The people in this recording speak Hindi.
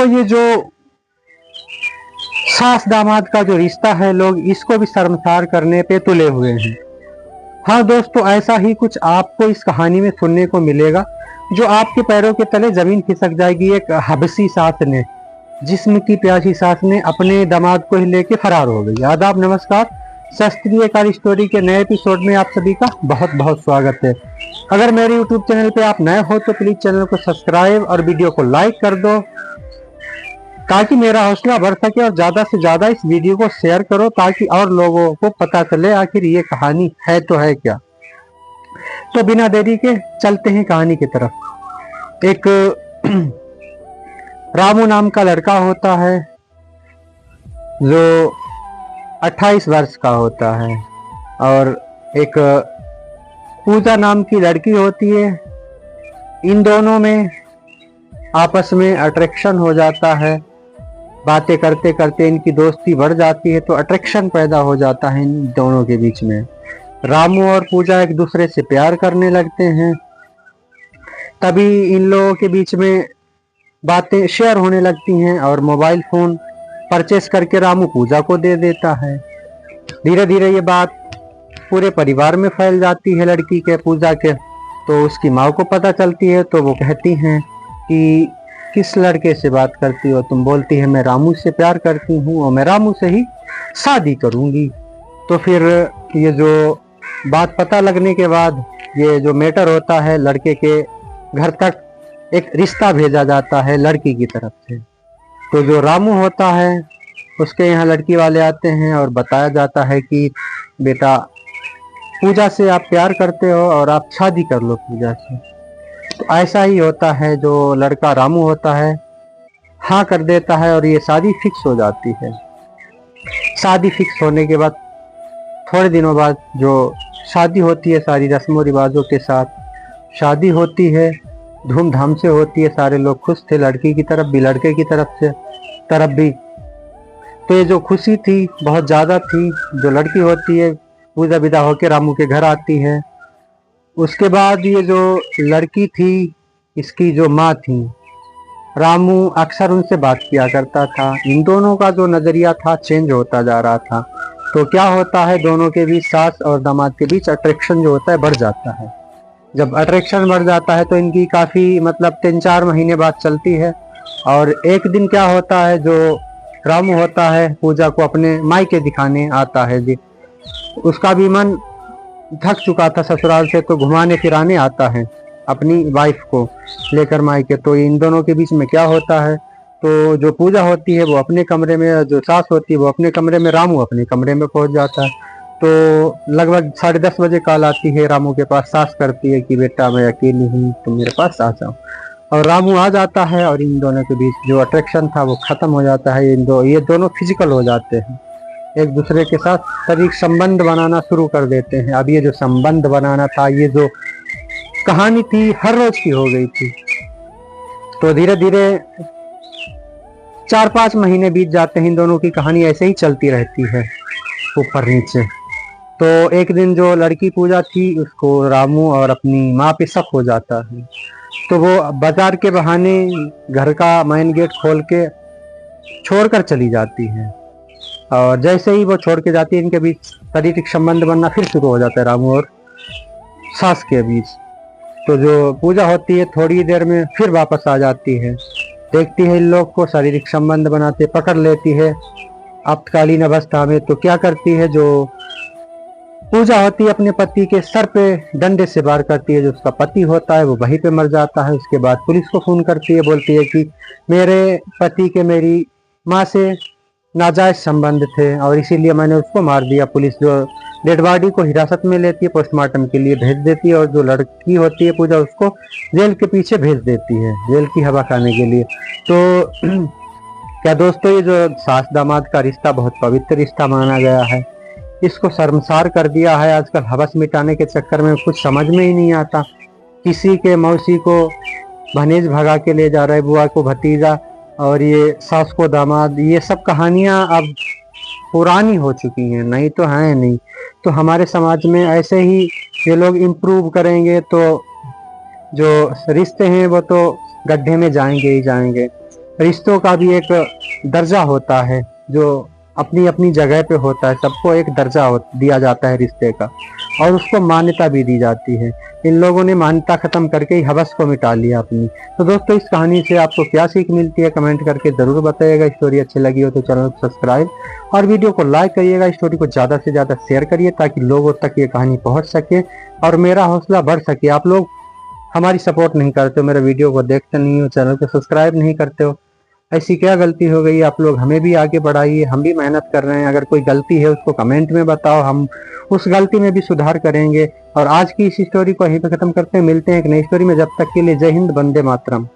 दोस्तों ये जो सास दामाद का जो रिश्ता है, लोग इसको भी शर्मसार करने पे तुले हुए हैं। हाँ दोस्तों, ऐसा ही कुछ आपको इस कहानी में सुनने को मिलेगा, जो आपके पैरों के तले जमीन खिसक जाएगी। एक हबसी सास ने, जिस्म की प्यासी सास ने अपने दामाद को ही लेके फरार हो गई। आदाब, नमस्कार। शास्त्रीय कार स्टोरी के नए एपिसोड में आप सभी का बहुत बहुत स्वागत है। अगर मेरे यूट्यूब चैनल पे आप नए हो तो प्लीज चैनल को सब्सक्राइब और वीडियो को लाइक कर दो, ताकि मेरा हौसला बढ़ सके, और ज्यादा से ज्यादा इस वीडियो को शेयर करो ताकि और लोगों को पता चले आखिर ये कहानी है तो है क्या। तो बिना देरी के चलते हैं कहानी की तरफ। एक रामू नाम का लड़का होता है जो 28 वर्ष का होता है, और एक पूजा नाम की लड़की होती है। इन दोनों में आपस में अट्रैक्शन हो जाता है। बातें करते करते इनकी दोस्ती बढ़ जाती है, तो अट्रैक्शन पैदा हो जाता है इन दोनों के बीच में। रामू और पूजा एक दूसरे से प्यार करने लगते हैं। तभी इन लोगों के बीच में बातें शेयर होने लगती हैं, और मोबाइल फोन परचेस करके रामू पूजा को दे देता है। धीरे धीरे ये बात पूरे परिवार में फैल जाती है लड़की के, पूजा के। तो उसकी माँ को पता चलती है, तो वो कहती हैं कि किस लड़के से बात करती हो तुम? बोलती है मैं रामू से प्यार करती हूँ और मैं रामू से ही शादी करूंगी। तो फिर ये जो बात पता लगने के बाद ये जो मैटर होता है, लड़के के घर तक एक रिश्ता भेजा जाता है लड़की की तरफ से। तो जो रामू होता है उसके यहाँ लड़की वाले आते हैं और बताया जाता है कि बेटा पूजा से आप प्यार करते हो और आप शादी कर लो पूजा से। तो ऐसा ही होता है, जो लड़का रामू होता है हाँ कर देता है और ये शादी फिक्स हो जाती है। शादी फिक्स होने के बाद थोड़े दिनों बाद जो शादी होती है, सारी रस्मों रिवाजों के साथ शादी होती है, धूमधाम से होती है। सारे लोग खुश थे, लड़की की तरफ भी लड़के की तरफ भी। तो ये जो खुशी थी बहुत ज़्यादा थी। जो लड़की होती है पूजा विदा होकर रामू के घर आती है। उसके बाद ये जो लड़की थी, इसकी जो माँ थी, रामू अक्सर उनसे बात किया करता था। इन दोनों का जो नज़रिया था चेंज होता जा रहा था। तो क्या होता है, दोनों के बीच, सास और दामाद के बीच अट्रैक्शन जो होता है बढ़ जाता है। जब अट्रैक्शन बढ़ जाता है तो इनकी काफ़ी 3-4 महीने बाद चलती है। और एक दिन क्या होता है, जो रामू होता है पूजा को अपने मायके दिखाने आता है जी। उसका भी मन थक चुका था ससुराल से, तो घुमाने फिराने आता है अपनी वाइफ को लेकर मायके। तो इन दोनों के बीच में क्या होता है, तो जो पूजा होती है वो अपने कमरे में, जो सास होती है वो अपने कमरे में, रामू अपने कमरे में पहुंच जाता है। तो लगभग 10:30 बजे कॉल आती है रामू के पास। सास करती है कि बेटा मैं अकेली हूँ, तुम मेरे पास आ जाओ। और रामू आ जाता है और इन दोनों के बीच जो अट्रैक्शन था वो खत्म हो जाता है। ये दोनों फिजिकल हो जाते हैं, एक दूसरे के साथ शारीरिक संबंध बनाना शुरू कर देते हैं। अब ये जो संबंध बनाना था, ये जो कहानी थी हर रोज की हो गई थी। तो धीरे धीरे 4-5 महीने बीत जाते हैं। इन दोनों की कहानी ऐसे ही चलती रहती है ऊपर नीचे। तो एक दिन जो लड़की पूजा थी उसको रामू और अपनी माँ पे शक हो जाता है। तो वो बाजार के बहाने घर का मेन गेट खोल के छोड़कर चली जाती है। और जैसे ही वो छोड़ के जाती है, इनके बीच शारीरिक संबंध बनना फिर शुरू हो जाता है रामू और सास के बीच। तो जो पूजा होती है थोड़ी देर में फिर वापस आ जाती है, देखती है इन लोग को शारीरिक संबंध बनाते, पकड़ लेती है आपातकालीन अवस्था में। तो क्या करती है, जो पूजा होती है अपने पति के सर पे डंडे से वार करती है। जो उसका पति होता है वो वहीं पे मर जाता है। उसके बाद पुलिस को फोन करती है, बोलती है कि मेरे पति के मेरी माँ से नाजायज संबंध थे और इसीलिए मैंने उसको मार दिया। पुलिस जो डेड बॉडी को हिरासत में लेती है, पोस्टमार्टम के लिए भेज देती है, और जो लड़की होती है पूजा उसको जेल के पीछे भेज देती है, जेल की हवा खाने के लिए। तो क्या दोस्तों, ये जो सास दामाद का रिश्ता बहुत पवित्र रिश्ता माना गया है, इसको शर्मसार कर दिया है आजकल। हवस मिटाने के चक्कर में कुछ समझ में ही नहीं आता। किसी के मौसी को भनेज भगा के ले जा रहा है, बुआ को भतीजा, और ये सास को दामाद। ये सब कहानियां अब पुरानी हो चुकी हैं, नहीं तो हैं नहीं। तो हमारे समाज में ऐसे ही ये लोग इम्प्रूव करेंगे तो जो रिश्ते हैं वो तो गड्ढे में जाएंगे ही जाएंगे। रिश्तों का भी एक दर्जा होता है जो अपनी अपनी जगह पे होता है। सबको एक दर्जा दिया जाता है रिश्ते का, और उसको मान्यता भी दी जाती है। इन लोगों ने मान्यता खत्म करके ही हवस को मिटा लिया अपनी। तो दोस्तों, इस कहानी से आपको क्या सीख मिलती है कमेंट करके जरूर बताइएगा। स्टोरी अच्छी लगी हो तो चैनल को सब्सक्राइब और वीडियो को लाइक करिएगा। स्टोरी को ज़्यादा से ज़्यादा शेयर करिए ताकि लोगों तक ये कहानी पहुँच सके और मेरा हौसला बढ़ सके। आप लोग हमारी सपोर्ट नहीं करते हो, मेरे वीडियो को देखते नहीं हो, चैनल को सब्सक्राइब नहीं करते हो। ऐसी क्या गलती हो गई? आप लोग हमें भी आगे बढ़ाइए, हम भी मेहनत कर रहे हैं। अगर कोई गलती है उसको कमेंट में बताओ, हम उस गलती में भी सुधार करेंगे। और आज की इस स्टोरी को यहीं पे खत्म करते हैं, मिलते हैं एक नई स्टोरी में। जब तक के लिए जय हिंद, वंदे मातरम।